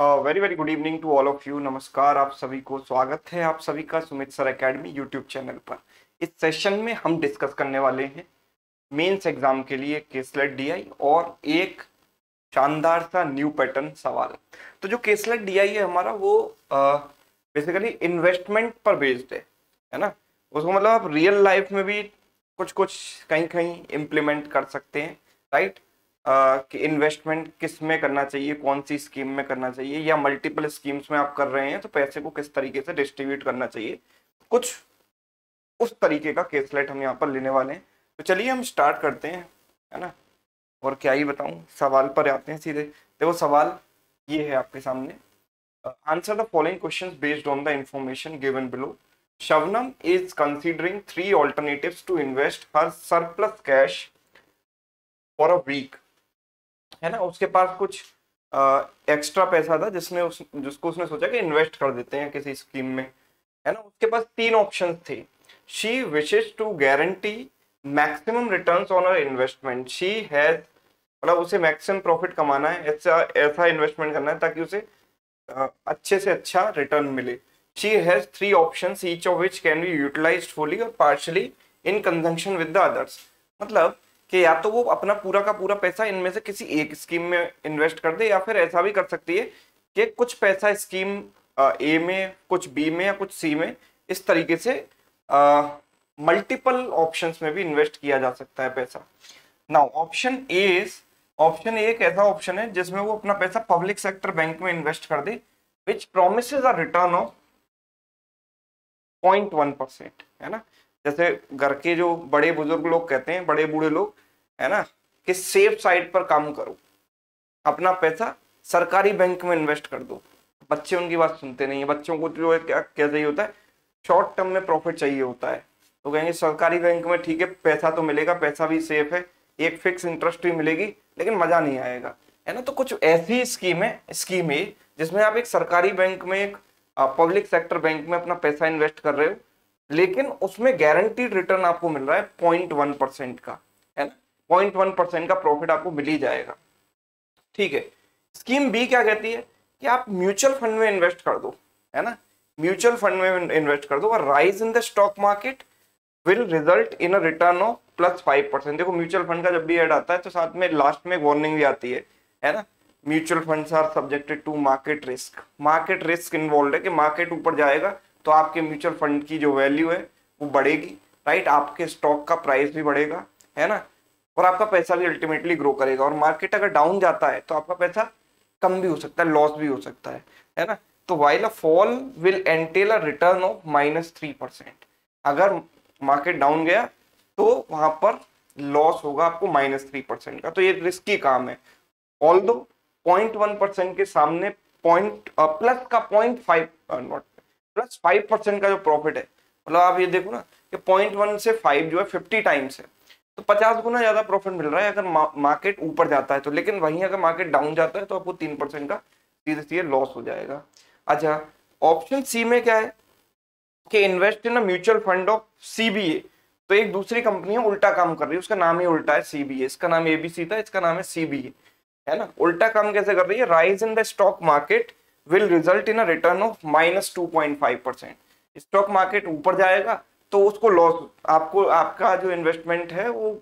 Very very good evening to all of you. नमस्कार आप सभी को, स्वागत है आप सभी का Sumit sir academy YouTube channel पर। इस सेशन में हम डिस्कस करने वाले हैं मेंस एग्जाम के लिए केसलेट डीआई और एक शानदार सा न्यू पैटर्न सवाल। तो जो केसलेट डीआई है हमारा वो बेसिकली इन्वेस्टमेंट पर बेस्ड है ना। उसको मतलब आप रियल लाइफ में भी कुछ कुछ कहीं कहीं इम्प्लीमेंट कर सकते हैं, राइट। कि इन्वेस्टमेंट किस में करना चाहिए, कौन सी स्कीम में करना चाहिए, या मल्टीपल स्कीम्स में आप कर रहे हैं तो पैसे को किस तरीके से डिस्ट्रीब्यूट करना चाहिए, कुछ उस तरीके का केसलेट हम यहाँ पर लेने वाले हैं। तो चलिए हम स्टार्ट करते हैं, है ना। और क्या ही बताऊं, सवाल पर आते हैं सीधे। देखो सवाल ये है आपके सामने। Answer the following questions based on the information given below. Shabnam is considering three alternatives to invest her surplus cash for a week, है ना। उसके पास कुछ एक्स्ट्रा पैसा था जिसको उसने सोचा कि इन्वेस्ट कर देते हैं किसी स्कीम में, है ना। उसके पास तीन ऑप्शंस थे। She wishes to guarantee maximum returns on her investment. She has मतलब उसे मैक्सिमम प्रॉफिट कमाना है, ऐसा ऐसा इन्वेस्टमेंट करना है ताकि उसे अच्छे से अच्छा रिटर्न मिले। She has three options each of which can be utilised fully और partially in conjunction with the others. मतलब कि या तो वो अपना पूरा का पूरा पैसा इनमें से किसी एक स्कीम में इन्वेस्ट कर दे, या फिर ऐसा भी कर सकती है कि कुछ पैसा स्कीम ए में, कुछ बी में या कुछ सी में, इस तरीके से मल्टीपल ऑप्शंस में भी इन्वेस्ट किया जा सकता है पैसा। नाउ ऑप्शन ए एक ऐसा ऑप्शन है जिसमें वो अपना पैसा पब्लिक सेक्टर बैंक में इन्वेस्ट कर दे, विच प्रोमिसेस अ रिटर्न ऑफ 0.1%, है ना। जैसे घर के जो बड़े बुजुर्ग लोग कहते हैं, बड़े बूढ़े लोग, है ना, कि सेफ साइड पर काम करो, अपना पैसा सरकारी बैंक में इन्वेस्ट कर दो। बच्चे उनकी बात सुनते नहीं है। बच्चों को जो है क्या चाहिए होता है, शॉर्ट टर्म में प्रॉफिट चाहिए होता है। तो कहेंगे सरकारी बैंक में ठीक है, पैसा तो मिलेगा, पैसा भी सेफ है, एक फिक्स इंटरेस्ट भी मिलेगी, लेकिन मजा नहीं आएगा, है ना। तो कुछ ऐसी स्कीम है जिसमें आप एक सरकारी बैंक में, एक पब्लिक सेक्टर बैंक में अपना पैसा इन्वेस्ट कर रहे हो, लेकिन उसमें गारंटीड रिटर्न आपको मिल रहा है 0.1% का, है ना। 0.1% का प्रॉफिट आपको मिल ही जाएगा, ठीक है। स्कीम बी क्या कहती है कि आप म्यूचुअल फंड में इन्वेस्ट कर दो, है ना। म्यूचुअल फंड में इन्वेस्ट कर दो और rise in the stock market will result in a return of +5%। देखो म्यूचुअल फंड का जब भी ऐड आता है तो साथ में लास्ट में वार्निंग भी आती है ना। Mutual funds are subjected to market risk involve है कि मार्केट ऊपर जाएगा तो आपके म्यूचुअल फंड की जो वैल्यू है वो बढ़ेगी, राइट। आपके स्टॉक का प्राइस भी बढ़ेगा, है ना, और आपका पैसा भी अल्टीमेटली ग्रो करेगा। और मार्केट अगर डाउन जाता है तो आपका पैसा कम भी हो सकता है, लॉस भी हो सकता है ना। तो while a fall will entail a return of -3%। अगर मार्केट डाउन गया तो वहां पर लॉस होगा आपको -3% का। तो ये रिस्की काम है। ऑल्दो 0.1% के सामने पॉइंट प्लस का 0.5 नॉट +5% का जो प्रॉफिट है, मतलब आप ये देखो ना कि 0.1 से 5 जो है 50 टाइम्स है, तो 50 गुना ज्यादा प्रॉफिट मिल रहा है अगर मार्केट ऊपर जाता है तो। लेकिन वहीं अगर मार्केट डाउन जाता है तो आपको 3% का सीधे सीधे लॉस हो जाएगा। अच्छा, ऑप्शन सी में क्या है कि invest in a mutual fund of CBA. तो एक दूसरी कंपनी है, उल्टा काम कर रही है, उसका नाम ही उल्टा है सीबीए। इसका नाम एबीसी था, इसका नाम है सीबीए, है ना। उल्टा काम कैसे कर रही है, rise in the stock market will result in a return of -2.5%। Stock market ऊपर जाएगा तो उसको लॉस, आपको आपका जो इन्वेस्टमेंट है वो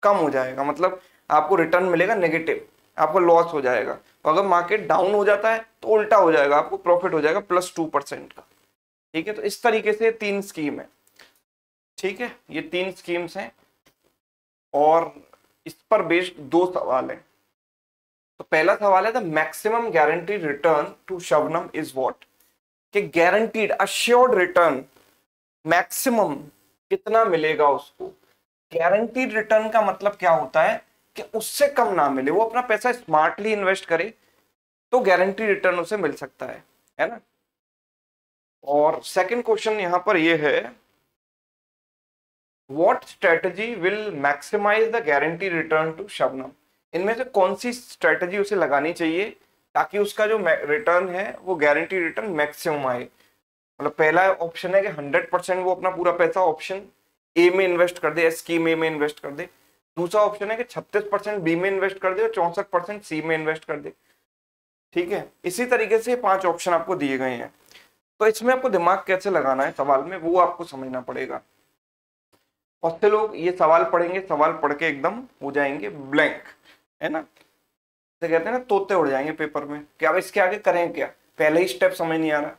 कम हो जाएगा, मतलब आपको रिटर्न मिलेगा नेगेटिव, आपको लॉस हो जाएगा। तो अगर मार्केट डाउन हो जाता है तो उल्टा हो जाएगा, आपको प्रॉफिट हो जाएगा +2% का, ठीक है। तो इस तरीके से तीन स्कीम है, ठीक है, ये तीन स्कीम्स हैं और इस पर बेस्ड दो सवाल है। तो पहला सवाल है the maximum guaranteed return to Shabnam is what. कि गारंटीड अश्योर्ड रिटर्न मैक्सिमम कितना मिलेगा उसको। गारंटीड रिटर्न का मतलब क्या होता है कि उससे कम ना मिले, वो अपना पैसा स्मार्टली इन्वेस्ट करे तो गारंटी रिटर्न उसे मिल सकता है ना। और सेकंड क्वेश्चन यहां पर ये है, what strategy will maximise the guarantee return to Shabnam. इनमें से कौन सी स्ट्रेटजी उसे लगानी चाहिए ताकि उसका जो रिटर्न है वो गारंटी रिटर्न मैक्सिमम आए। मतलब पहला ऑप्शन है कि 100% वो अपना पूरा पैसा ऑप्शन ए में इन्वेस्ट कर दे, स्कीम ए में इन्वेस्ट कर दे। दूसरा ऑप्शन है कि 36% बी में इन्वेस्ट कर दे और 64% सी में इन्वेस्ट कर दे। ठीक है, इसी तरीके से 5 ऑप्शन आपको दिए गए हैं। तो इसमें आपको दिमाग कैसे लगाना है सवाल में, वो आपको समझना पड़ेगा। बहुत से लोग ये सवाल पढ़ेंगे, सवाल पढ़ के एकदम हो जाएंगे ब्लैंक, है ना, तो कहते हैं ना तोते उड़ जाएंगे पेपर में कि अब इसके आगे करें क्या, पहले ही स्टेप समझ नहीं आ रहा।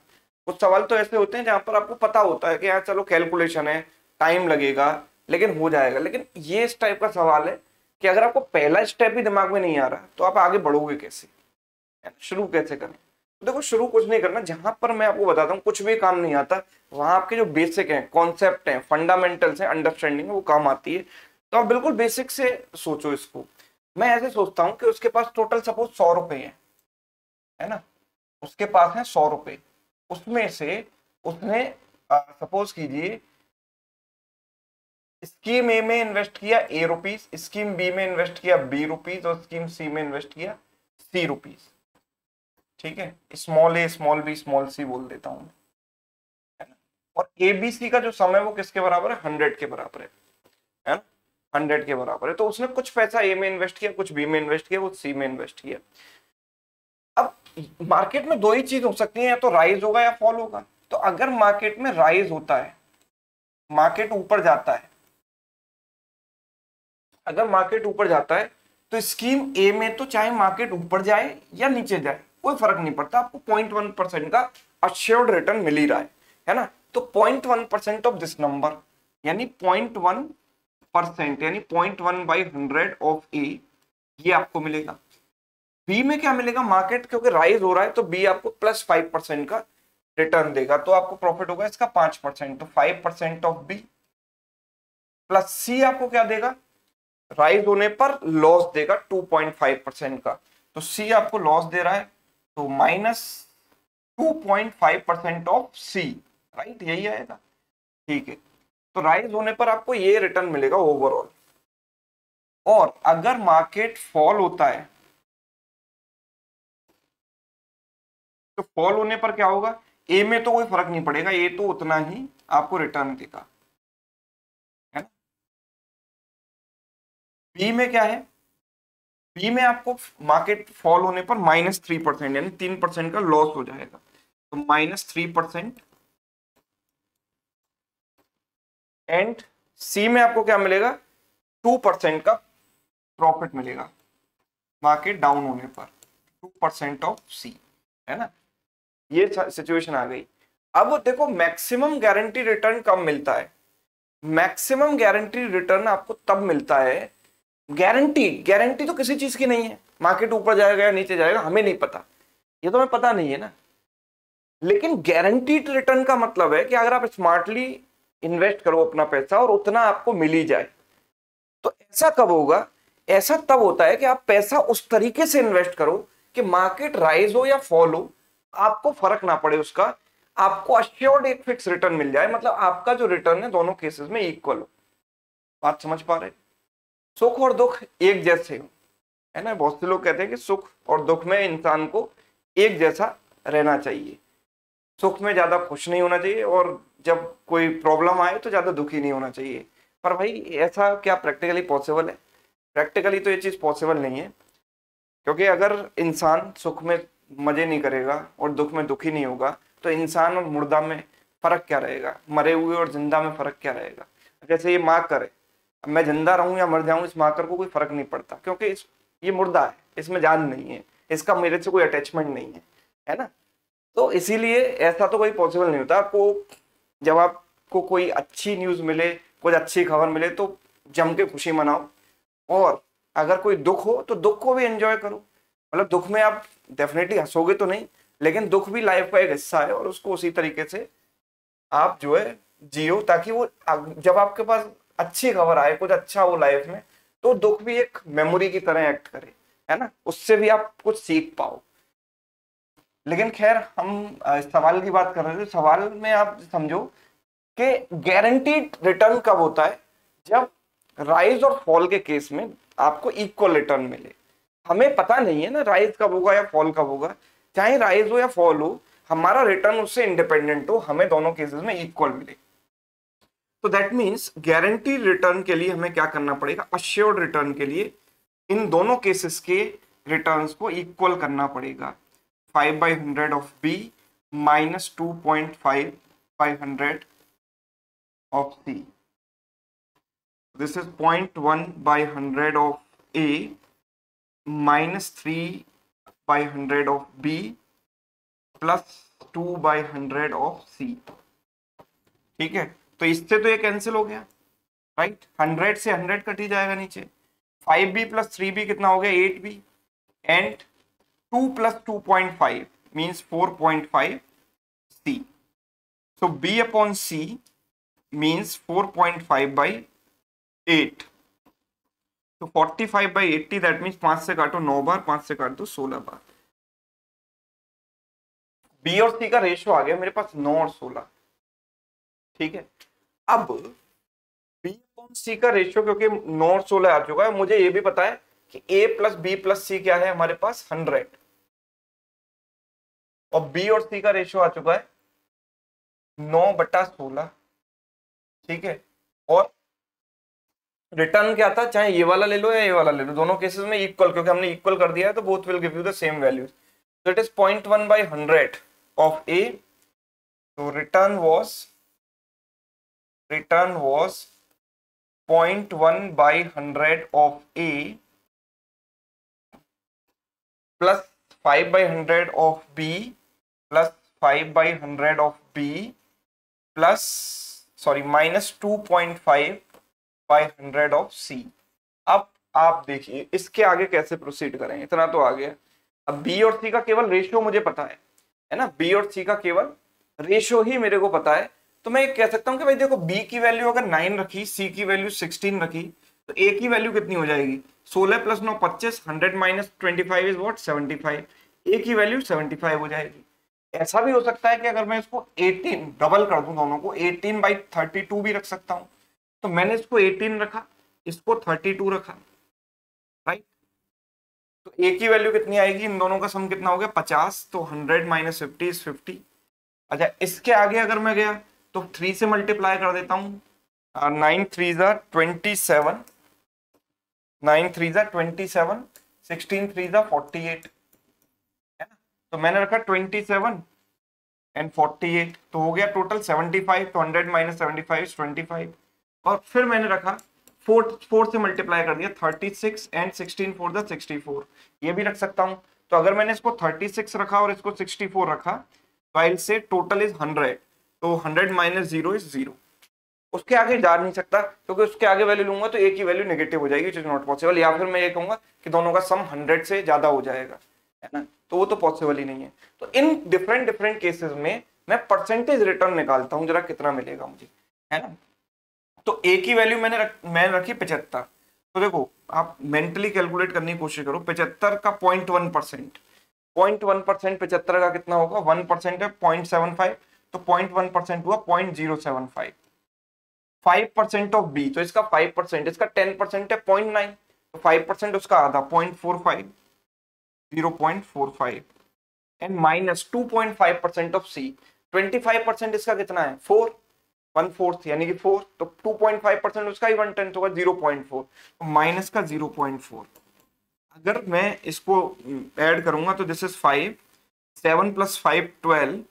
कुछ सवाल तो ऐसे होते हैं जहां पर आपको पता होता है कि यार चलो कैलकुलेशन है, टाइम लगेगा, लेकिन हो जाएगा। लेकिन ये इस टाइप का सवाल है कि अगर आपको पहला स्टेप ही दिमाग में नहीं आ रहा तो आप आगे बढ़ोगे कैसे, शुरू कैसे करें। तो देखो, शुरू कुछ नहीं करना, जहां पर मैं आपको बताता हूँ कुछ भी काम नहीं आता, वहां आपके जो बेसिक हैं, कॉन्सेप्ट हैं, फंडामेंटल्स हैं, अंडरस्टैंडिंग है, वो काम आती है। तो आप बिल्कुल बेसिक से सोचो इसको। मैं ऐसे सोचता हूँ कि उसके पास टोटल सपोज 100 रुपए है ना, उसके पास है 100 रुपए, उसमें से उसने सपोज कीजिए स्कीम ए में इन्वेस्ट किया ₹, स्कीम बी में इन्वेस्ट किया ₹, और स्कीम सी में इन्वेस्ट किया ₹। ठीक है, स्मॉल ए, स्मॉल बी, स्मॉल सी बोल देता हूं, है ना। और ABC का जो सम है वो किसके बराबर है, 100 के बराबर है ना, 100 के बराबर है। तो उसने कुछ पैसा ए में इन्वेस्ट किया, कुछ बी में इन्वेस्ट किया, कुछ सी में इन्वेस्ट किया। अब मार्केट में दो ही चीज हो सकती है, या तो राइज होगा या फॉल होगा। तो अगर मार्केट में राइज होता है, मार्केट ऊपर जाता है, अगर मार्केट ऊपर जाता है तो स्कीम ए में तो चाहे मार्केट ऊपर जाए या नीचे जाए कोई फर्क नहीं पड़ता, आपको 0.1% का अश्योर्ड रिटर्न मिल ही रहा है ना। तो 0.1% ऑफ दिस नंबर, यानी 0.1%, यानी 0.1/100 ऑफ ए, ये आपको मिलेगा। बी में क्या मिलेगा, मार्केट क्योंकि राइज हो रहा है तो बी आपको +5% का रिटर्न देगा, तो आपको प्रॉफिट होगा इसका 5%, तो 5% ऑफ बी। प्लस सी आपको क्या देगा, राइज होने पर लॉस देगा 2.5% का, तो सी आपको लॉस दे रहा है, तो -2.5% ऑफ सी, राइट, यही आएगा। ठीक है, तो राइज होने पर आपको ये रिटर्न मिलेगा ओवरऑल। और अगर मार्केट फॉल होता है तो फॉल होने पर क्या होगा, ए में तो कोई फर्क नहीं पड़ेगा, ए तो उतना ही आपको रिटर्न देगा, है ना। बी में क्या है, बी में आपको मार्केट फॉल होने पर -3%, यानी 3% का लॉस हो जाएगा, तो -3%। एंड सी में आपको क्या मिलेगा, 2% का प्रॉफिट मिलेगा मार्केट डाउन होने पर, 2% ऑफ सी, है ना। ये सिचुएशन आ गई। अब देखो, मैक्सिमम गारंटी रिटर्न कब मिलता है, मैक्सिमम गारंटी रिटर्न आपको तब मिलता है, गारंटी तो किसी चीज की नहीं है, मार्केट ऊपर जाएगा या नीचे जाएगा हमें नहीं पता, ये तो हमें पता नहीं है ना। लेकिन गारंटीड रिटर्न का मतलब है कि अगर आप स्मार्टली इन्वेस्ट करो अपना पैसा और उतना आपको मिल ही जाए। तो ऐसा कब होगा, ऐसा तब होता है कि आप पैसा उस तरीके से इन्वेस्ट करो कि मार्केट राइज हो या फॉल हो आपको फर्क ना पड़े उसका, आपको अश्योर्ड एक फिक्स रिटर्न मिल जाए, मतलब आपका जो रिटर्न है दोनों केसेस में इक्वल हो। बात समझ पा रहे, सुख और दुख एक जैसे हो, है ना। बहुत से लोग कहते हैं कि सुख और दुख में इंसान को एक जैसा रहना चाहिए, सुख में ज्यादा खुश नहीं होना चाहिए और जब कोई प्रॉब्लम आए तो ज्यादा दुखी नहीं होना चाहिए। पर भाई ऐसा क्या प्रैक्टिकली पॉसिबल है, प्रैक्टिकली तो ये चीज पॉसिबल नहीं है, क्योंकि अगर इंसान सुख में मजे नहीं करेगा और दुख में दुखी नहीं होगा तो इंसान और मुर्दा में फर्क क्या रहेगा, मरे हुए और जिंदा में फर्क क्या रहेगा। जैसे ये मार्कर है, अब मैं जिंदा रहूं या मर जाऊं इस मार्कर को कोई फर्क नहीं पड़ता, क्योंकि ये मुर्दा है, इसमें जान नहीं है, इसका मेरे से कोई अटैचमेंट नहीं है ना। तो इसीलिए ऐसा तो कोई पॉसिबल नहीं होता। आपको जब आपको कोई अच्छी न्यूज मिले, कुछ अच्छी खबर मिले तो जम के खुशी मनाओ, और अगर कोई दुख हो तो दुख को भी एंजॉय करो। मतलब दुख में आप डेफिनेटली हंसोगे तो नहीं, लेकिन दुख भी लाइफ का एक हिस्सा है और उसको उसी तरीके से आप जो है जियो, ताकि वो जब आपके पास अच्छी खबर आए, कुछ अच्छा हो लाइफ में, तो दुख भी एक मेमोरी की तरह एक्ट करे, है ना, उससे भी आप कुछ सीख पाओ। लेकिन खैर, हम इस सवाल की बात कर रहे थे। सवाल में आप समझो कि गारंटीड रिटर्न कब होता है, जब राइज और फॉल के केस में आपको इक्वल रिटर्न मिले। हमें पता नहीं है ना राइज कब होगा या फॉल कब होगा, चाहे राइज हो या फॉल हो, हमारा रिटर्न उससे इंडिपेंडेंट हो, हमें दोनों केसेस में इक्वल मिले। तो दैट मीन्स गारंटीड रिटर्न के लिए हमें क्या करना पड़ेगा, अश्योर्ड रिटर्न के लिए इन दोनों केसेस के रिटर्न्स को इक्वल करना पड़ेगा। 5/100 of B minus 2.5 by 100 of C. This is 0.1/100 of A minus 3/100 of B plus 2/100 of C. ठीक है, तो इससे तो ये कैंसिल हो गया, राइट। 100 से 100 कट ही जाएगा नीचे। 5B प्लस 3B कितना हो गया, 8B, and 2 plus 2.5 means 4.5 C. So B upon C means 4.5/8. तो 45/80 दैट मीन्स 5 से काटो 9 बार, 5 से काट दो 16 बार। B और C का रेशियो आ गया मेरे पास 9 और 16, ठीक है। अब B अपॉन C का रेशियो क्योंकि 9 और 16 आ चुका है, मुझे ये भी पता है कि A plus B plus C क्या है हमारे पास 100, और B और C का रेशियो आ चुका है 9/16, ठीक है। और रिटर्न क्या था, चाहे ये वाला ले लो या ये वाला ले लो, दोनों केसेस में इक्वल, क्योंकि हमने इक्वल कर दिया है तो both will give you the same values. So it is 0.1/100 of A. So return was 0.1/100 of A plus 5/100 of B plus 5/100 of B plus minus 2.5/100 of C. अब आप देखिए इसके आगे कैसे प्रोसीड करें, इतना तो आ गया। अब B और C का केवल रेशियो मुझे पता है ना, B और C का केवल रेशियो ही मेरे को पता है, तो मैं कह सकता हूं कि भाई देखो B की वैल्यू अगर 9 रखी, C की वैल्यू 16 रखी, तो A की वैल्यू कितनी हो जाएगी, 16 plus 9 25, 100 minus 25 is what 75, A की वैल्यू 75 हो जाएगी। ऐसा भी हो सकता है कि अगर मैं इसको 18 डबल कर दूं, दोनों को 18/32 भी रख सकता हूं, तो मैंने इसको 18 रखा, इसको 32 रखा, राइट। तो A की वैल्यू कितनी आएगी, इन दोनों का सम कितना हो गया 50, तो 100 माइनस 50 इज 50। अच्छा, इसके आगे अगर मैं गया तो 3 से मल्टीप्लाई कर देता हूं, 9 3 27, 9 3 27, 16 3 48, है ना। तो मैंने रखा 27 एंड 48, तो हो गया टोटल 75, तो 100 माइनस 75 इज 25। और फिर मैंने रखा 4 से मल्टीप्लाई कर दिया 36 एंड 16 4 64, ये भी रख सकता हूं। तो अगर मैंने इसको 36 रखा और इसको 64 रखा, तो आई से टोटल इज 100, तो 100 माइनस 0 इज 0। उसके आगे जा नहीं सकता, क्योंकि उसके आगे वैल्यू लूंगा तो A की वैल्यू नेगेटिव हो जाएगी, विच इज नॉट पॉसिबल। या फिर मैं ये कहूंगा कि दोनों का सम 100 से ज्यादा हो जाएगा, है ना, तो वो तो पॉसिबल ही नहीं है। तो इन डिफरेंट केसेस में मैं परसेंटेज रिटर्न निकालता हूं, जरा कितना मिलेगा मुझे, है ना। तो A की वैल्यू मैंने रखी 75, तो देखो आप मेंटली कैलकुलेट करने की कोशिश करो, 75 का 0.1%, 0.1% 75 का कितना होगा, 1% है 0.75, तो 0.1% हुआ 0.075। 5% ऑफ B, तो इसका 5%, इसका 10% है 0.9, तो 5% उसका आधा 0.45, 0.45, एंड माइनस 2.5% ऑफ C, 25% इसका कितना है 4, 1/4 यानी कि 4, तो 2.5% उसका ही 1/10 होगा 0.4, तो माइनस का 0.4। अगर मैं इसको ऐड करूंगा तो दिस इज 5, 7 प्लस 5 12,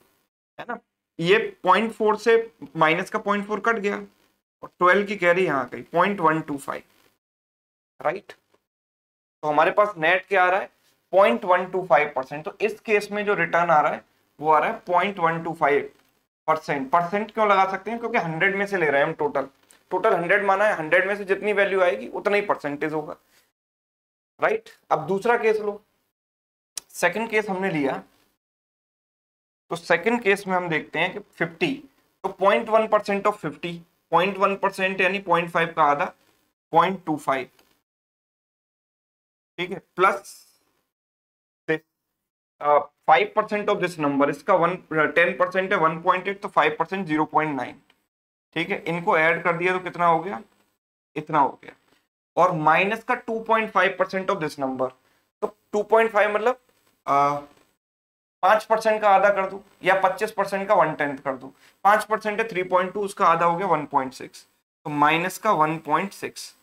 है ना। ये 0.4 से माइनस का 0.4 कट गया, और 12 की कैरी यहाँ गई 0.125, राइट। तो हमारे पास नेट क्या आ रहा है 0.125%। तो इस केस में जो रिटर्न आ रहा है वो आ रहा है 0.125%। परसेंट क्यों लगा सकते हैं, क्योंकि 100 में से ले रहे हैं हम, टोटल 100 माना है, 100 में से जितनी वैल्यू आएगी उतना ही परसेंटेज होगा, राइट। अब दूसरा केस लो, सेकंड केस हमने लिया, तो सेकंड केस में हम देखते हैं कि 50, तो 0.1% ऑफ 50, 0.1% यानी 0.5 का आधा 0.25, ठीक है, प्लस 5% ऑफ दिस नंबर, इसका 10% है 1.8, तो 5% 0.9, ठीक है। इनको ऐड कर दिया तो कितना हो गया, इतना हो गया, और माइनस का 2.5% ऑफ दिस नंबर, तो 2.5 मतलब 5% का आधा कर दो, या 25% का 1/10 कर दो। 5% है 3.2, उसका आधा हो गया 1.6, तो माइनस का 1.6।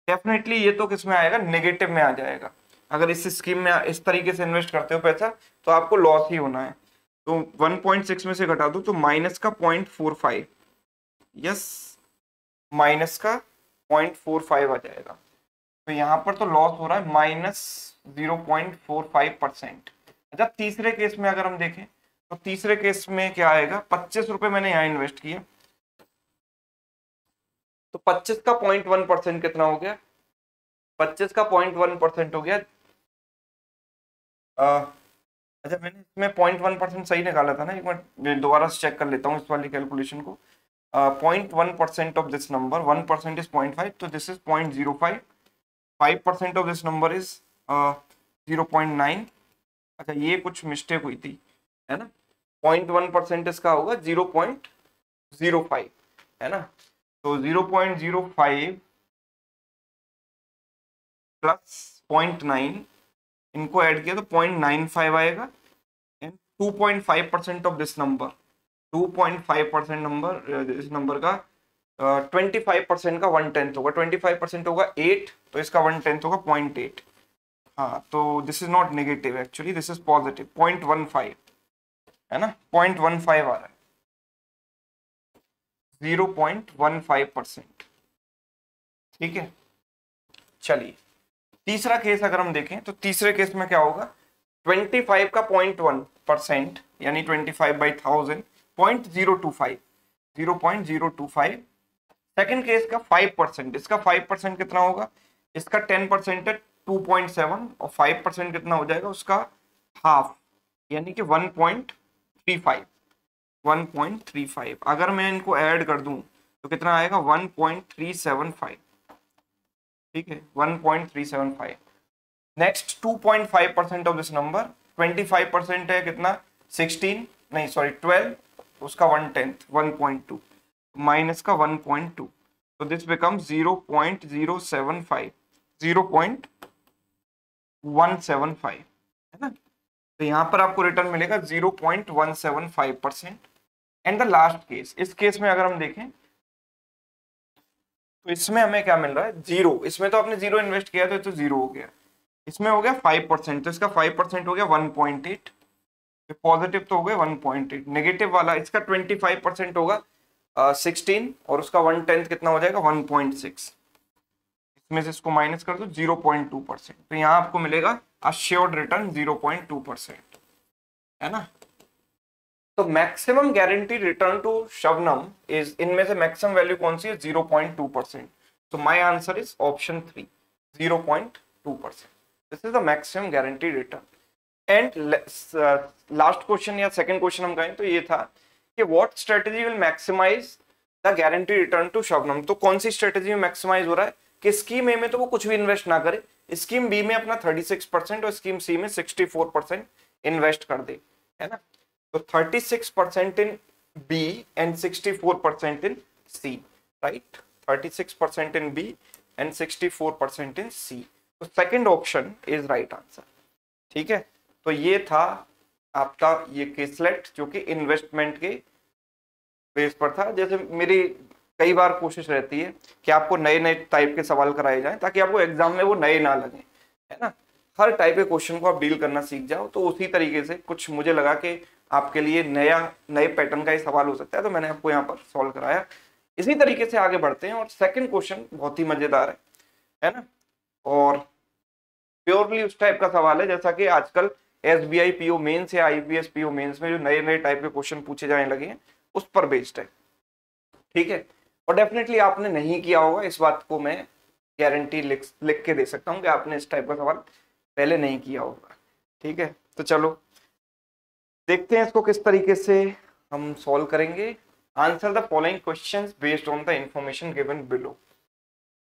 डेफिनेटली ये तो किस में आएगा, नेगेटिव में आ जाएगा। अगर इस स्कीम में इस तरीके से इन्वेस्ट करते हो पैसा तो आपको लॉस ही होना है। तो 1.6 में से घटा दो तो माइनस का 0.45, यस माइनस का 0.45 आ जाएगा। तो यहाँ पर तो लॉस हो रहा है -0.45%। अच्छा तीसरे केस में अगर हम देखें तो तीसरे केस में क्या आएगा, 25 रुपए मैंने यहाँ इन्वेस्ट किया तो 25 का 0.1% कितना हो गया, 25 का 0.1% हो गया। अच्छा मैंने इसमें 0.1% सही निकाला था ना, एक मिनट दोबारा से चेक कर लेता हूँ इस वाली कैलकुलेशन को। 0.1% ऑफ दिस नंबर, 1% इज 0.5, तो this is 0.05, 5% of this number is 0.9। अच्छा ये कुछ मिस्टेक हुई थी है ना, 0.1% इसका होगा 0.05 है ना, तो 0.05 प्लस 0.9 इनको ऐड किया तो 0.95 आएगा, and 2.5% of this number, 2.5% number इस नंबर का 25% का 1/10 होगा, 25% होगा 8, तो इसका 1/10 होगा 0.8। हाँ तो this is not negative actually, this is positive 0.15 है ना, 0.15 आ रहा है, 0.15%। ठीक है चलिए तीसरा केस अगर हम देखें तो तीसरे केस में क्या होगा, 25 का 0.1% यानी 25/1000 0.025, 0.025। सेकेंड केस का 5%, इसका 5% कितना होगा, इसका 10% है 2.7 और 5% कितना हो जाएगा उसका हाफ, यानी कि 1.35, 1.35। अगर मैं इनको ऐड कर दूं तो कितना आएगा 1.375, ठीक है 1.375। नेक्स्ट 2.5% ऑफ दिस नंबर, 25% है कितना 16, नहीं सॉरी 12, उसका 1/10 1.2 माइनस का 1.2, तो दिस बिकम 0.075, 0.175 है ना, तो यहां पर आपको रिटर्न मिलेगा 0.175%। एंड द लास्ट केस, इस केस में अगर हम देखें तो इसमें हमें क्या मिल रहा है, जीरो। इसमें तो आपने जीरो इन्वेस्ट किया तो जीरो हो गया, इसमें हो गया 5%, तो इसका 5% हो गया 1.8, पॉजिटिव तो हो गए 1.8, नेगेटिव वाला इसका 25% होगा 16 और उसका 1/10 कितना हो जाएगा 1.6, इसमें से इसको माइनस कर दो 0.2%, तो यहाँ आपको मिलेगा अश्योर्ड रिटर्न 0.2% है ना। तो maximum guaranteed return to Shabnam is, इनमें से मैक्सिमम वैल्यू कौन सी है 0.2%, तो my answer is option 3 0.2%, this is the maximum guaranteed return. And last question या सेकंड क्वेश्चन हम कहें तो ये था कि what strategy will maximise the guarantee return to Shabnam, तो कौन सी स्ट्रेटजी में मैक्सिमाइज हो रहा है कि स्कीम ए में तो वो कुछ भी इन्वेस्ट ना करे, स्कीम बी में अपना 36% और स्कीम सी में 64% इन्वेस्ट कर दे है ना, तो 36% in B and 64% in C, right, 36% in B and 64% in C, तो second option is right answer. ठीक है तो ये था आपका ये केसलेट जो कि इन्वेस्टमेंट के बेस पर था। जैसे मेरी कई बार कोशिश रहती है कि आपको नए नए टाइप के सवाल कराए जाएं ताकि आपको एग्जाम में वो नए ना लगे है ना, हर टाइप के क्वेश्चन को आप डील करना सीख जाओ, तो उसी तरीके से कुछ मुझे लगा कि आपके लिए नए पैटर्न का ही सवाल हो सकता है, तो मैंने आपको यहाँ पर सॉल्व कराया। इसी तरीके से आगे बढ़ते हैं और सेकंड क्वेश्चन बहुत ही मजेदार है ना, और प्योरली उस टाइप का सवाल है जैसा कि आजकल SBI PO मेंस या IPS PO मेंस में जो नए नए टाइप के क्वेश्चन पूछे जाने लगे हैं उस पर बेस्ड है। ठीक है और डेफिनेटली आपने नहीं किया होगा, इस बात को मैं गारंटी लिख के दे सकता हूं कि आपने इस टाइप का सवाल पहले नहीं किया होगा। ठीक है तो चलो देखते हैं इसको किस तरीके से हम सॉल्व करेंगे। Answer the following questions based on the information given below.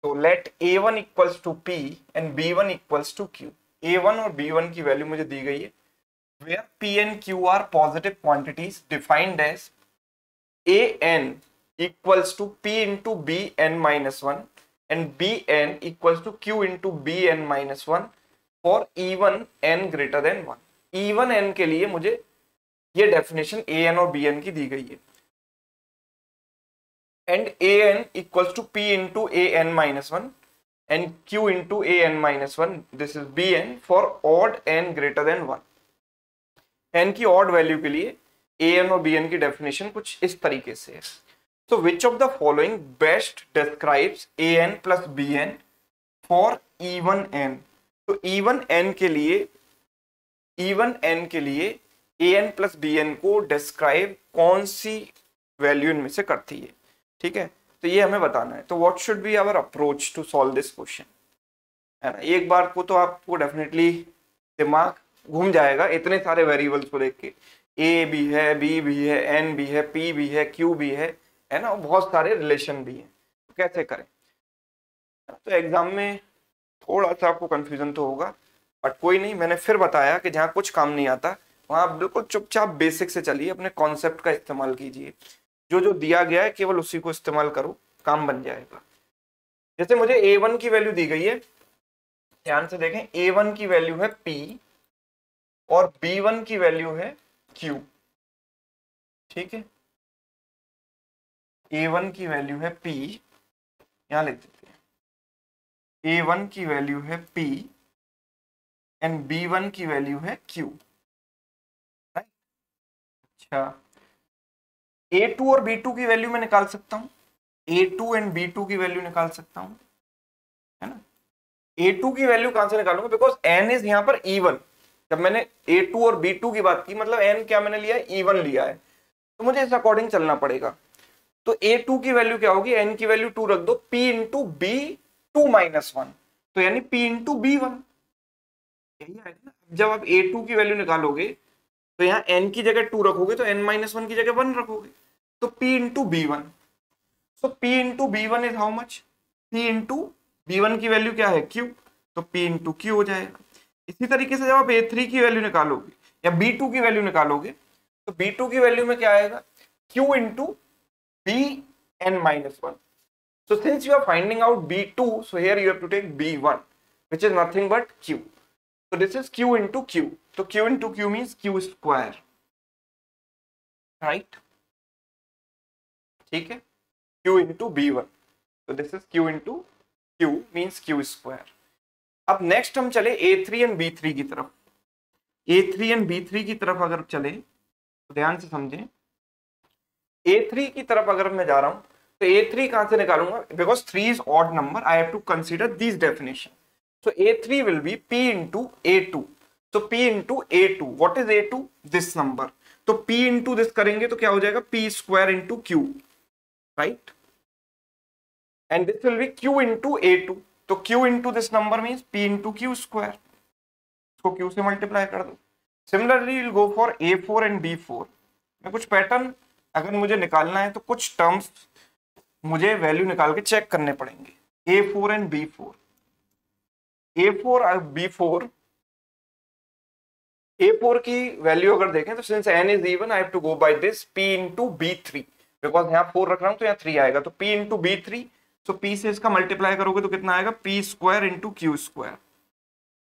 तो let A1 equals to P and B1 equals to Q। A1 और B1 की वैल्यू मुझे दी गई है, where P and Q are positive quantities defined as AN equals to P into Bn minus 1 and Bn equals to Q into Bn minus 1 for even n greater than 1। even n के लिए मुझे ये definition AN और Bn की दी गई है, and AN equals to P into AN minus 1 and q into a n minus 1, this is bn for odd n greater than 1. n की odd value के लिए an और bn की डेफिनेशन कुछ इस तरीके से है. So which of the following best describes an plus bn for even n? तो even n के लिए an plus bn को डिस्क्राइब कौन सी वैल्यू इनमें से करती है. ठीक है, तो ये हमें बताना है. तो what should be our approach to solve this question, है ना. एक बार को तो आपको डेफिनेटली दिमाग घूम जाएगा इतने सारे वेरिएबल्स को देख के. ए भी है, बी भी है, एन भी है, पी भी है, क्यू भी है ना, बहुत सारे रिलेशन भी हैं. तो कैसे करें. तो एग्जाम में थोड़ा सा आपको कंफ्यूजन तो होगा, बट कोई नहीं. मैंने फिर बताया कि जहाँ कुछ काम नहीं आता वहाँ आप बिल्कुल चुपचाप बेसिक से चलिए, अपने कॉन्सेप्ट का इस्तेमाल कीजिए. जो जो दिया गया है केवल उसी को इस्तेमाल करो, काम बन जाएगा. जैसे मुझे a1 की वैल्यू दी गई है, ध्यान से देखें. a1 की वैल्यू है p और b1 की वैल्यू है q. ठीक है, a1 की वैल्यू है p, यहां लिख देते हैं. a1 की वैल्यू है p एंड b1 की वैल्यू है q. अच्छा, a2 और b2 की वैल्यू मैं निकाल सकता हूं. a2 एंड b2 की वैल्यू निकाल सकता हूं, है ना. a2 की वैल्यू कहां से निकालूंगा, बिकॉज n इज यहां पर इवन. जब मैंने a2 और b2 की बात की, मतलब n क्या मैंने लिया है, इवन लिया है, तो मुझे इस अकॉर्डिंग चलना पड़ेगा. तो a2 की वैल्यू क्या होगी, n की वैल्यू 2 रख दो, p इंटू b2 माइनस 1, तो यानी p इंटू b1. यही आएगा ना. जब आप a2 की वैल्यू निकालोगे तो यहाँ n की जगह 2 रखोगे तो n माइनस 1 की जगह 1 रखोगे, तो p into b1. So p into b1 is how much, p into b1 की वैल्यू क्या है, q, तो p इंटू q हो जाएगा. इसी तरीके से जब आप a3 की वैल्यू निकालोगे या b2 की वैल्यू निकालोगे, तो b2 की वैल्यू में क्या आएगा, q into bn minus 1. So since you are finding out b2, so here you have to take b1, which is nothing but q. So this is q into q. So q into q means q square, right? ठीक है, q into b1. So this is q into q means q square. अब next हम चले a3 and b3 की तरफ. a3 and b3 की तरफ अगर चले तो ध्यान से समझें. a3 की तरफ अगर मैं जा रहा हूं तो a3 कहां से निकालूंगा, because 3 is odd number, I have to consider these definition. So a3 will be p into a2. So p into a2, what is a2, this number. तो p into this करेंगे तो क्या हो जाएगा, p square into q, right? And this will be q into a2. तो q into this number means p into q square. इसको q से multiply कर दो. Similarly we'll go for a4 and b4. मैं कुछ पैटर्न अगर मुझे निकालना है तो कुछ टर्म्स मुझे वैल्यू निकाल के चेक करने पड़ेंगे. a4 and b4. a4 और b4, a4 की वैल्यू अगर देखें तो since n is even I have to go by this p into b3, because यहाँ 4 रख रहा हूं तो यहाँ 3 आएगा, तो p into b3. सो p से इसका मल्टीप्लाई करोगे तो कितना आएगा, p square into q square,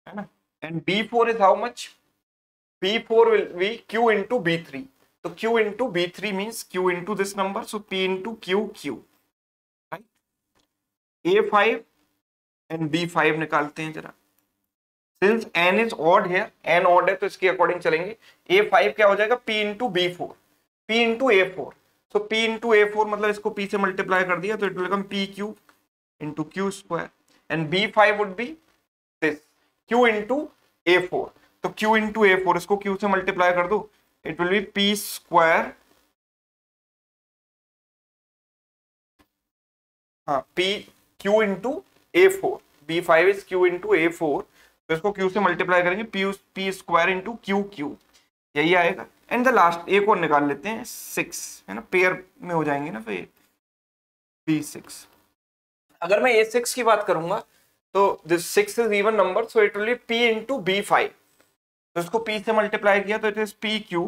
है ना. And b4 is how much, b4 will be q into b3. तो q into b3 means q into this number, so p into q, right? a5 and b5 निकालते हैं जरा. Since n is odd here, n odd है तो इसके according चलेंगे. a5 क्या हो जाएगा, p into b4, p into a4. so p into a4 मतलब इसको p से मल्टीप्लाई कर दिया तो it will become pq into q square. And b5 would be this q into a4. तो q into a4 इसको q से multiply कर दो, it will be p square, हाँ p q into a4. b5 is q into a4, तो इसको q से multiply करेंगे, p स्क्वायर इंटू q, यही आएगा. एंड द लास्ट एक और निकाल लेते हैं, 6, है ना, पेयर में हो जाएंगे ना फिर b6. अगर मैं a6 की बात करूंगा तो this 6 is even number, so it will be p into b5. तो इसको p से मल्टीप्लाई किया तो it is pq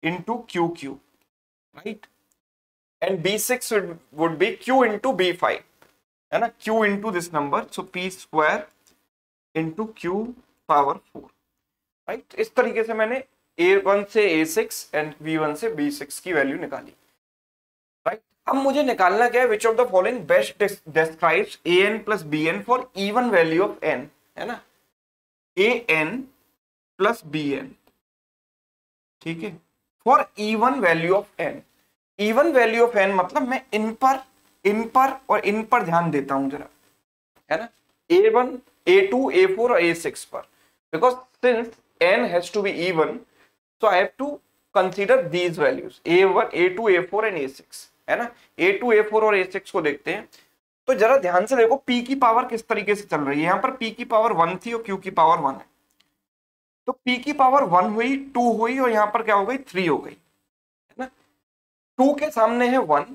into q, right. And b6 would be q into b5, है ना, q into this number, so p square into q power 4, right. इस तरीके से मैंने a1 से a6 एंड b1 से b6 की वैल्यू निकाली, राइट. अब मुझे निकालना क्या है, which of the following best describes a n plus b n for even value of n, है ना, a n plus b n, ठीक है, for even value of n. Even value of n मतलब मैं इन पर और इन पर ध्यान देता हूं जरा, है ना, A1, A2, A4 और A6 पर, because since n has to be even so I have to consider these values A1, A2, A4 and A6, है ना। A2, A4 और A6 को देखते हैं, तो जरा ध्यान से देखो P की पावर किस तरीके से चल रही है। यहाँ पर P की पावर 1 थी और Q की पावर 1 है, तो P की पावर 1 हुई, 2 हुई और यहाँ पर क्या हो गई, 3 हो गई, है ना। 2 के सामने है 1,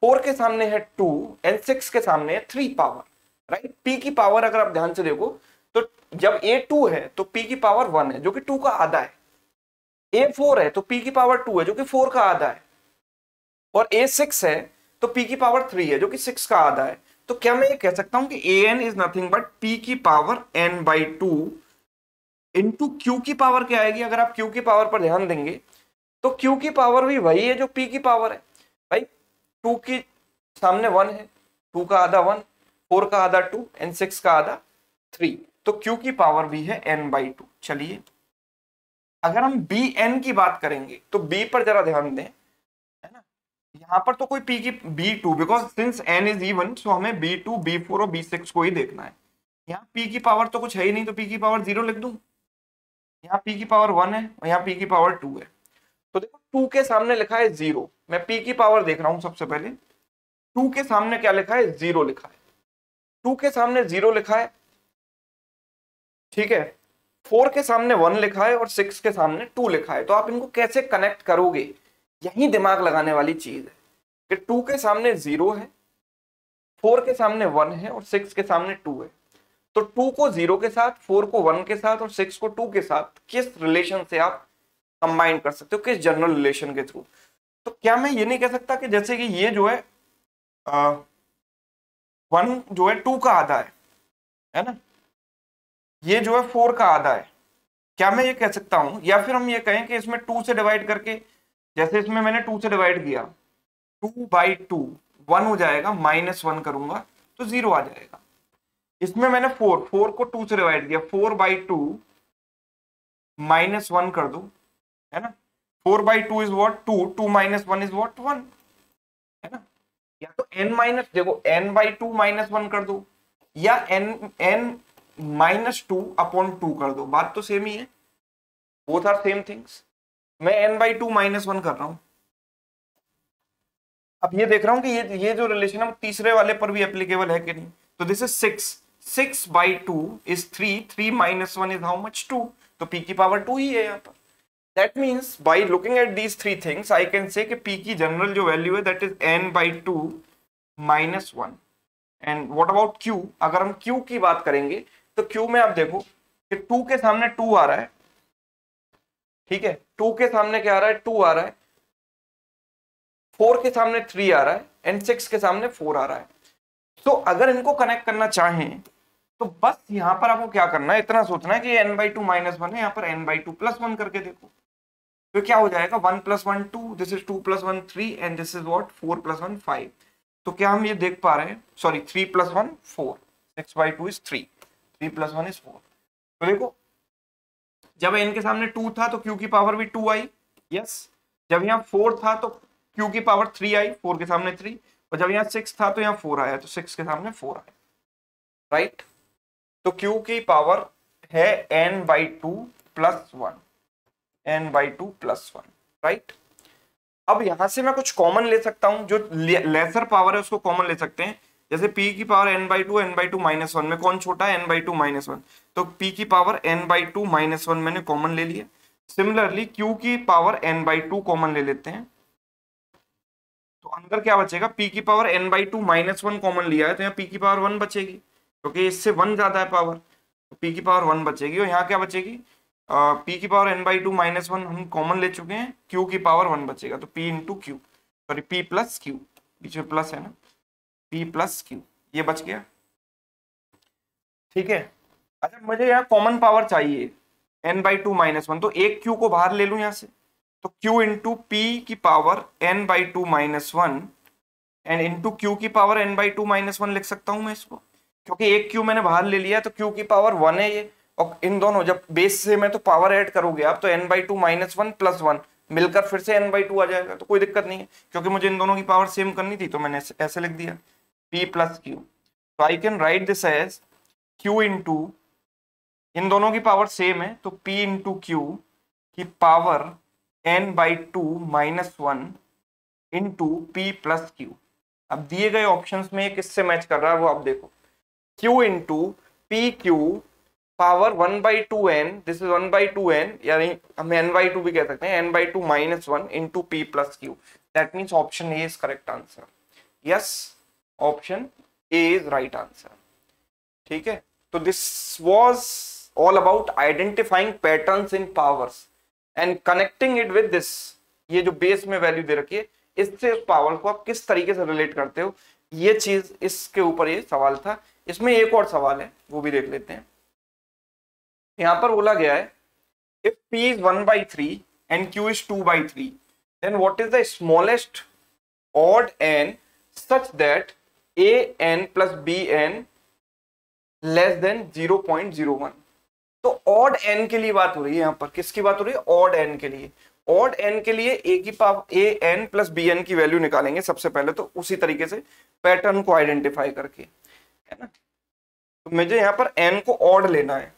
4 के सामने है 2 एंड 6 के सामने है 3 पावर, राइट। P की पावर अगर आप ध्यान से देखो तो जब A2 है तो P की पावर 1 है जो कि 2 का आधा है, A4 है तो P की पावर 2 है जो कि 4 का आधा है, और A6 है तो P की पावर 3 है जो कि 6 का आधा है। तो क्या मैं ये कह सकता हूं कि AN is nothing but P की पावर n/2 इंटू Q की पावर क्या आएगी। अगर आप Q की पावर पर ध्यान देंगे तो Q की पावर भी वही है जो P की पावर है, भाई 2 की सामने 1 है, 2 का आधा 1, 4 का आधा 2 एंड 6 का आधा 3, तो Q की पावर भी है n/2। चलिए अगर हम Bn की बात करेंगे तो B पर जरा ध्यान दें, है ना। यहाँ पर तो कोई P की B2, because since n is even so हमें B2, B4 और B6 को ही देखना है। यहाँ P की पावर तो कुछ है ही नहीं, तो P की पावर 0 लिख दूं। यहाँ P की पावर 1 है और यहाँ P की पावर 2 है, तो देखो 2 के सामने लिखा है 0, मैं P की पावर देख रहा हूं सबसे पहले। 2 के सामने क्या लिखा है, 0 लिखा है, 2 के सामने 0 लिखा है, ठीक है। 4 के सामने 1 लिखा है और 6 के सामने 2 लिखा है, तो आप इनको कैसे कनेक्ट करोगे, यही दिमाग लगाने वाली चीज है कि 2 के सामने 0 है, 4 के सामने 1 है और 6 के सामने 2 है, तो 2 को 0 के साथ, 4 को 1 के साथ और 6 को 2 के साथ किस रिलेशन से आप कंबाइन कर सकते हो, किस जनरल रिलेशन के थ्रू। तो क्या मैं ये नहीं कह सकता कि जैसे कि ये जो है 1 जो है 2 का आधा है ना, ये जो है 4 का आधा है, क्या मैं ये कह सकता हूं, या फिर हम ये कहें कि इसमें 2 से डिवाइड करके, जैसे इसमें मैंने 2 से डिवाइड किया, 2/2 1 हो जाएगा, -1 करूंगा तो 0 आ जाएगा। इसमें मैंने 4 को 2 से डिवाइड किया, 4/2 -1 कर दो, है ना। 4/2 is what, 2 minus 1 is what, 1, है ना। या तो देखो n/2 -1 कर दो, या n-2/2 कर दो, बात तो सेम ही है, बोथ आर सेम थिंग्स। मैं n/2 -1 कर रहा हूं। अब ये देख रहा हूं कि ये जो रिलेशन है तीसरे वाले पर भी एप्लीकेबल है कि नहीं। तो this is 6/2 is 3 - 1 is how much, 2, तो p की पावर 2 ही है यहाँ पर। That means by looking at these three things, I can say कि p की जनरल जो वैल्यू है that is n/2 -1। And what about q? अगर हम q की बात करेंगे तो q में आप देखो कि 2 के सामने 2 आ रहा है, ठीक है, 2 के सामने क्या आ रहा है, 2 आ रहा है, 4 के सामने 3 आ रहा है एंड 6 के सामने 4 आ रहा है। तो अगर इनको कनेक्ट करना चाहें तो बस यहां पर आपको क्या करना है, इतना सोचना है कि n/2 -1 है, यहाँ पर n/2 +1 करके देखो, तो क्या हो जाएगा, 1 + 1 2, this is 2 + 1 3 and this is what 4 + 1 5। तो क्या हम ये देख पा रहे हैं, सॉरी 3 + 1 4, 6/2 इज 3, 3 + 1 इज 4। तो देखो जब n के सामने 2 था तो q की पावर भी 2 आई, यस। जब यहाँ 4 था तो q की पावर 3 आई, 4 के सामने 3, और जब यहाँ 6 था तो यहाँ 4 आया, तो 6 के सामने 4 आया, राइट। तो q की पावर है n/2 + 1, n/2 + 1, राइट। अब यहां से मैं कुछ कॉमन ले सकता हूं, जो लेसर पावर है उसको कॉमन ले सकते हैं। जैसे p की पावर n/2 -1 में कौन छोटा है, n/2 -1, तो p की पावर n/2 -1 मैंने कॉमन ले लिया। सिमिलरली q की पावर n/2 कॉमन ले लेते हैं, तो अंदर क्या बचेगा, p की पावर n/2 -1 कॉमन लिया है तो यहाँ p की पावर 1 बचेगी, क्योंकि इससे 1 ज्यादा है पावर, तो p की पावर 1 बचेगी। और यहाँ क्या बचेगी, p की पावर n/2 -1 हम कॉमन ले चुके हैं, q की पावर 1 बचेगा, तो p × q, sorry p + q, बीच में प्लस है ना, p + q, ये बच गया, ठीक है। अच्छा मुझे यहाँ कॉमन पावर चाहिए n/2 -1, तो एक q को बाहर ले लूं यहाँ से, तो q × p की power n/2 -1 and into Q की power n by two minus one लिख सकता हूं मैं इसको, क्योंकि एक क्यू मैंने बाहर ले लिया तो क्यू की पावर वन है ये, और इन दोनों जब बेस से मैं तो पावर ऐड करोगे आप तो n by two minus one plus one मिलकर फिर से n बाई टू आ जाएगा, तो कोई दिक्कत नहीं है, क्योंकि मुझे इन दोनों की पावर सेम करनी थी तो मैंने ऐसे लिख दिया p प्लस क्यू। तो I can write this as q into, इन दोनों की पावर सेम है तो p इंटू क्यू की power n by two minus one into P plus Q. अब दिए गए ऑप्शंस में किससे मैच कर रहा है वो आप देखो, q into p q power one by two n, this is one by two n, यानी हम एन बाई टू भी कह सकते हैं, n by two minus one into P plus q. That means option a is correct answer. Yes, option a is right answer. ठीक है, तो this was all about identifying patterns in powers and connecting it with this, ये जो base में value दे रखी है इससे उस पावर को आप किस तरीके से रिलेट करते हो, ये चीज इसके ऊपर ये सवाल था। इसमें एक और सवाल है वो भी देख लेते हैं। यहां पर बोला गया है if p is 1/3 and q is 2/3 then what is the smallest odd n such that a n plus b n less than 0.01। तो odd n के लिए बात हो रही है, यहां पर किसकी बात हो रही है, odd n के लिए। odd n के लिए a की power a n plus b n की वैल्यू निकालेंगे सबसे पहले, तो उसी तरीके से पैटर्न को आइडेंटिफाई करके, है ना। तो मुझे यहाँ पर n को odd लेना है,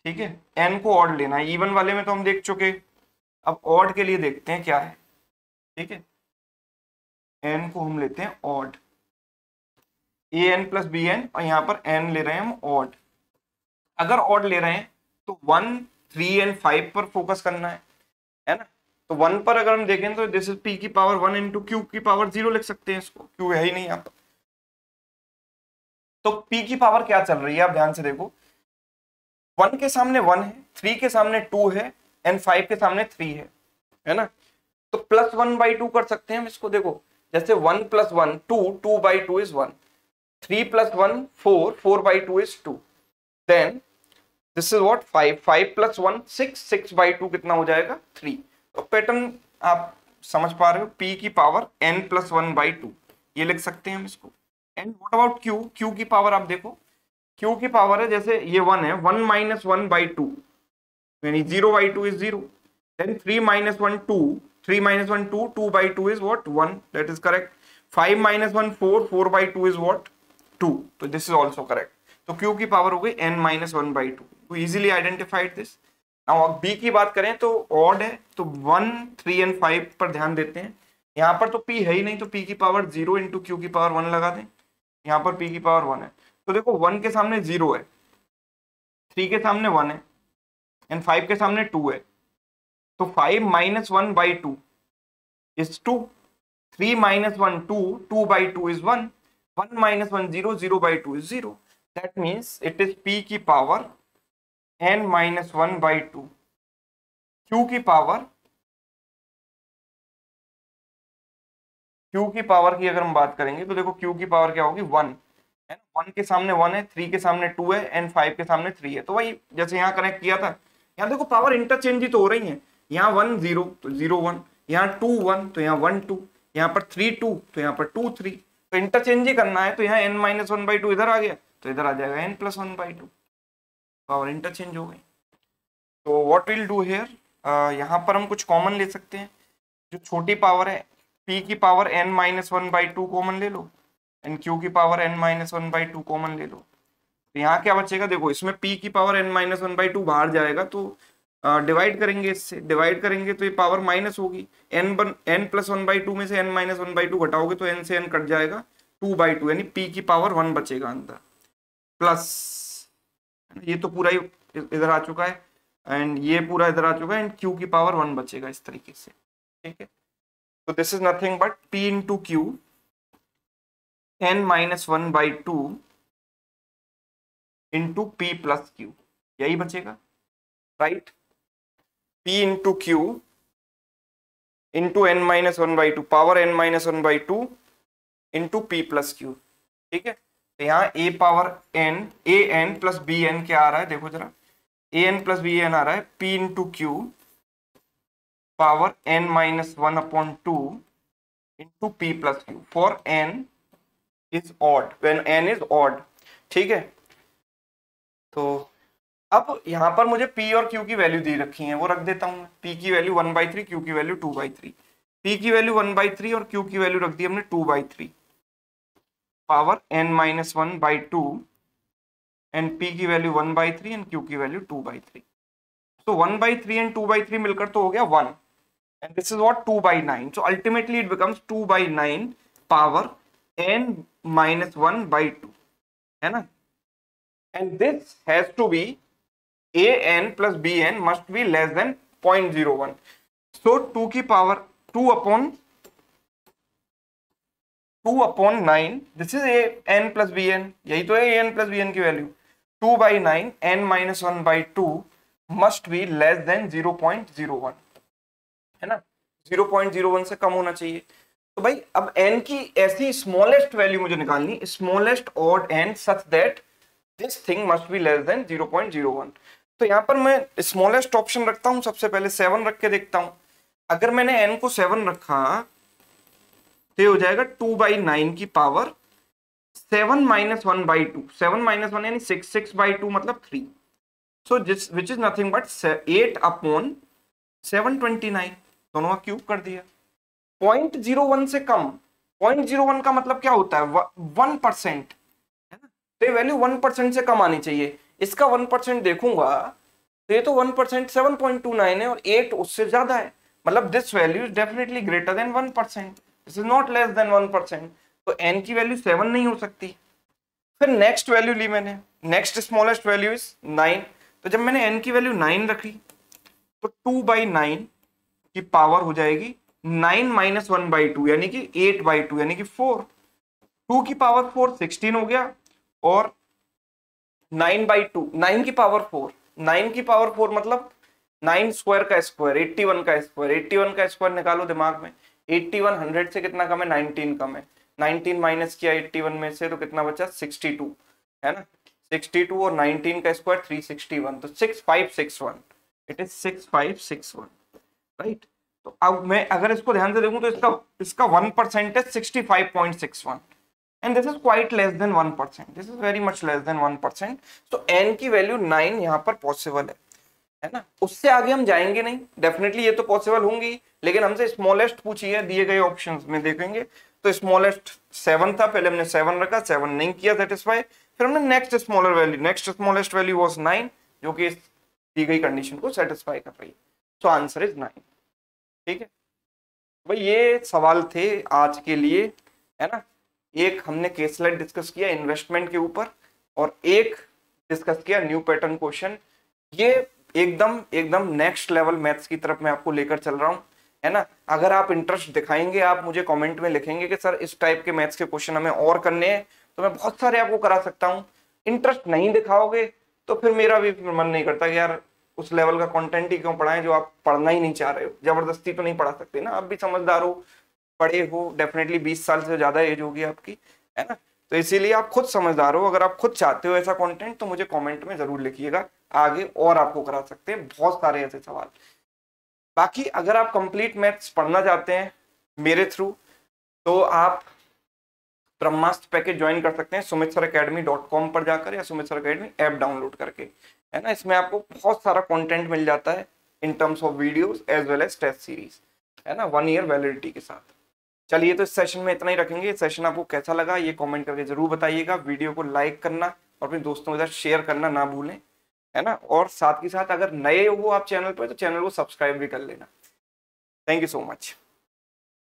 ठीक है, n को ऑड लेना है। इवन वाले में तो हम देख चुके, अब ऑड के लिए देखते हैं क्या है। ठीक है, n को हम लेते हैं ऑड, ए एन प्लस बी एन, और यहाँ पर n ले रहे हैं हम ऑड। अगर ऑड ले रहे हैं तो 1, 3 एंड 5 पर फोकस करना है ना। तो 1 पर अगर हम देखें तो दिस इज p की पावर 1 इंटू क्यू की पावर 0 लिख सकते हैं इसको, क्यू है ही नहीं यहाँ पर। तो p की पावर क्या चल रही है आप ध्यान से देखो, 1 के सामने 1 है, 3 के सामने 2 है एंड 5 के सामने 3 है ना। तो प्लस 1/2 कर सकते हैं हम इसको, देखो जैसे 1 plus 1 2, 2/2 is 1, 3 plus 1 4, 4/2 is 2, then this is what 5, 5 plus 1 6, 6/2 कितना हो जाएगा 3। तो पैटर्न आप समझ पा रहे हो, p की पावर n प्लस 1/2 ये लिख सकते हैं हम इसको। And what about q, q की पावर आप देखो, q की पावर है जैसे ये 1 है, 1 माइनस 1/2 यानी 0/2 is 0, then 3 minus 1 2, 3 minus 1 2, 2/2 is what 1, that is correct. 5 minus 1 4, 4/2 is what 2, तो दिस इज आल्सो करेक्ट। तो q की पावर हो गई n माइनस 1/2, तो इजीली आइडेंटिफाइड दिस। नाउ अब b की बात करें तो ऑड है, तो 1, 3 एंड 5 पर ध्यान देते हैं। यहाँ पर तो p है ही नहीं, तो p की पावर 0 इंटू q की पावर 1 लगा दें, यहाँ पर p की पावर 1 है। तो देखो 1 के सामने 0 है, 3 के सामने 1 है एंड 5 के सामने 2 है, तो 5 minus 1/2 is 2, 3 minus 1 2, 2/2 is 1, 1 minus 1 0, 0/2 is 0। That means it is p की पावर n माइनस 1/2, q की पावर की अगर हम बात करेंगे तो देखो q की पावर क्या होगी 1 है, 1 के सामने 1 है, 3 के सामने 2 है एंड 5 के सामने 3 है। तो वही जैसे यहाँ कनेक्ट किया था, यहाँ देखो पावर इंटरचेंज ही तो हो रही है, यहाँ 1 0 तो 0 1, यहाँ 2 1 तो यहाँ 1 2, यहाँ पर 3 2 तो यहाँ पर 2 3, तो इंटरचेंज ही करना है। तो यहाँ n माइनस 1/2 इधर आ गया तो इधर आ जाएगा n प्लस 1/2, पावर इंटरचेंज हो गई। तो व्हाट विल डू हियर, यहाँ पर हम कुछ कॉमन ले सकते हैं, जो छोटी पावर है p की पावर n माइनस 1/2 कॉमन ले लो एंड q की पावर n माइनस 1/2 कॉमन ले लो। तो यहाँ क्या बचेगा, देखो इसमें p की पावर n माइनस 1/2 बाहर जाएगा, तो डिवाइड करेंगे, इससे डिवाइड करेंगे तो ये पावर माइनस होगी, n प्लस 1/2 में से n माइनस 1/2 घटाओगे तो n से n कट जाएगा, 2/2 यानी p की पावर 1 बचेगा अंदर, प्लस ये तो पूरा ही इधर आ चुका है एंड ये पूरा इधर आ चुका है एंड q की पावर 1 बचेगा इस तरीके से। ठीक है, तो this is nothing but p into Q n minus 1/2 into p plus Q, यही बचेगा right. p into Q into n minus 1/2 power n minus 1/2 into p plus Q. ठीक है, तो यहाँ a power n, a n plus b n क्या आ रहा है, देखो जरा a n plus b n आ रहा है p into q power n minus 1/2 into P plus q for n is odd, when n is odd. ठीक है, तो अब यहां पर मुझे p और q की वैल्यू दी रखी है, वो रख देता हूं। p की वैल्यू 1/3, q की वैल्यू 2/3। p की वैल्यू 1/3 और q की वैल्यू रख दी हमने 2/3, पावर n-1/2, एंड p की वैल्यू 1/3 एंड q की वैल्यू 2/3। तो 1/3 एंड 2/3 मिलकर तो हो गया 1, and this is what 2/9, so ultimately it becomes 2/9 power n-1/2, है ना, and this has to be an plus bn must be less than 0.01, so 2 की power 2/9, this is an plus bn, यही तो है an plus bn की value. 2/9 n-1/2 must be less than 0.01, है ना, 0.01 से कम होना चाहिए। तो भाई अब n की ऐसी स्मॉलेस्ट वैल्यू मुझे निकालनी, smallest odd n such that this thing must be less than 0.01। तो यहां पर मैं स्मॉलेस्ट ऑप्शन रखता हूं, सबसे पहले 7 रख के देखता हूं। अगर मैंने n को 7 रखा तो हो जाएगा 2/9 की पावर 7 - 1/2, 7 - 1 यानी 6, 6/2 मतलब 3, so this which is nothing but 8/729, दोनों का क्यूब कर दिया। 0.01 से कम, 0.01 का मतलब क्या होता है, 1%, है ना, तो ये वैल्यू 1% से कम आनी चाहिए। इसका 1% देखूंगा तो ये तो 1% 7.29 है और 8 उससे ज्यादा है, मतलब this value is definitely greater than 1%, this is not less than 1%। तो n की वैल्यू 7 नहीं हो सकती। फिर नेक्स्ट वैल्यू ली मैंने, नेक्स्ट स्मॉलेस्ट वैल्यू इज 9, तो जब मैंने n की वैल्यू 9 रखी तो 2/9 की पावर हो जाएगी 9 - 1/2 यानी कि 8/2 यानी कि 4, 2 की पावर 4 16 हो गया, और 9/2 9 की पावर 4, 9 की पावर 4 मतलब 9 स्क्वायर का स्क्वायर, 81 का स्क्वायर, 81 का स्क्वायर निकालो दिमाग में। 81 100 से कितना कम है, 19 कम है। 19 माइनस किया 81 में से तो कितना बचा, 62, है ना, 62 और 19 का स्क्वायर 361, तो 6561, इट इज 6561, राइट। तो अब मैं अगर इसको ध्यान से देखूं तो इसका 1% है 65.61, and this is quite less than 1%, this is very much less than 1%, so n की वैल्यू 9 यहाँ पर पॉसिबल है ना, उससे आगे हम जाएंगे नहीं, डेफिनेटली ये तो पॉसिबल होंगी, लेकिन हमसे स्मॉलेस्ट पूछी है, दिए गए ऑप्शंस में देखेंगे तो स्मॉलेस्ट 7 था, पहले हमने 7 रखा, 7 नहीं किया सेटिस्फाई, फिर हमने next smaller value, next smallest value was 9 जो कि दी गई कंडीशन को सेटिस्फाई कर रही है, सो आंसर इज 9। ठीक है भाई, ये सवाल थे आज के लिए, है ना। एक हमने केस स्लाइड डिस्कस किया इन्वेस्टमेंट के ऊपर, और एक डिस्कस किया न्यू पैटर्न क्वेश्चन। ये एकदम नेक्स्ट लेवल मैथ्स की तरफ मैं आपको लेकर चल रहा हूँ, है ना। अगर आप इंटरेस्ट दिखाएंगे, आप मुझे कमेंट में लिखेंगे कि सर इस टाइप के मैथ्स के क्वेश्चन हमें और करने हैं, तो मैं बहुत सारे आपको करा सकता हूँ। इंटरेस्ट नहीं दिखाओगे तो फिर मेरा भी मन नहीं करता कि यार उस लेवल का कंटेंट ही क्यों पढ़ाएं जो आप पढ़ना ही नहीं चाह रहे हो। जबरदस्ती तो नहीं पढ़ा सकते ना, आप भी समझदार हो, बड़े हो, डेफिनेटली 20 साल से ज्यादा एज होगी आपकी, है ना, तो इसीलिए आप खुद समझदार हो। अगर आप खुद चाहते हो ऐसा कंटेंट तो मुझे कमेंट में जरूर लिखिएगा, आगे और आपको करा सकते हैं बहुत सारे ऐसे सवाल। बाकी अगर आप कंप्लीट मैथ्स पढ़ना चाहते हैं मेरे थ्रू तो आप ब्रह्मास्त्र पैकेज ज्वाइन कर सकते हैं sumitsaracademy.com पर जाकर, या Sumit sir academy app download करके, है ना। इसमें आपको बहुत सारा कंटेंट मिल जाता है in terms of videos as well as test series, है ना, 1 ईयर वैलिडिटी के साथ। चलिए, तो इस सेशन में इतना ही रखेंगे। सेशन आपको कैसा लगा ये कमेंट करके जरूर बताइएगा। वीडियो को लाइक करना और अपने दोस्तों के साथ शेयर करना ना भूलें, है ना, और साथ ही साथ अगर नए हो आप चैनल पर तो चैनल को सब्सक्राइब भी कर लेना। Thank you so much.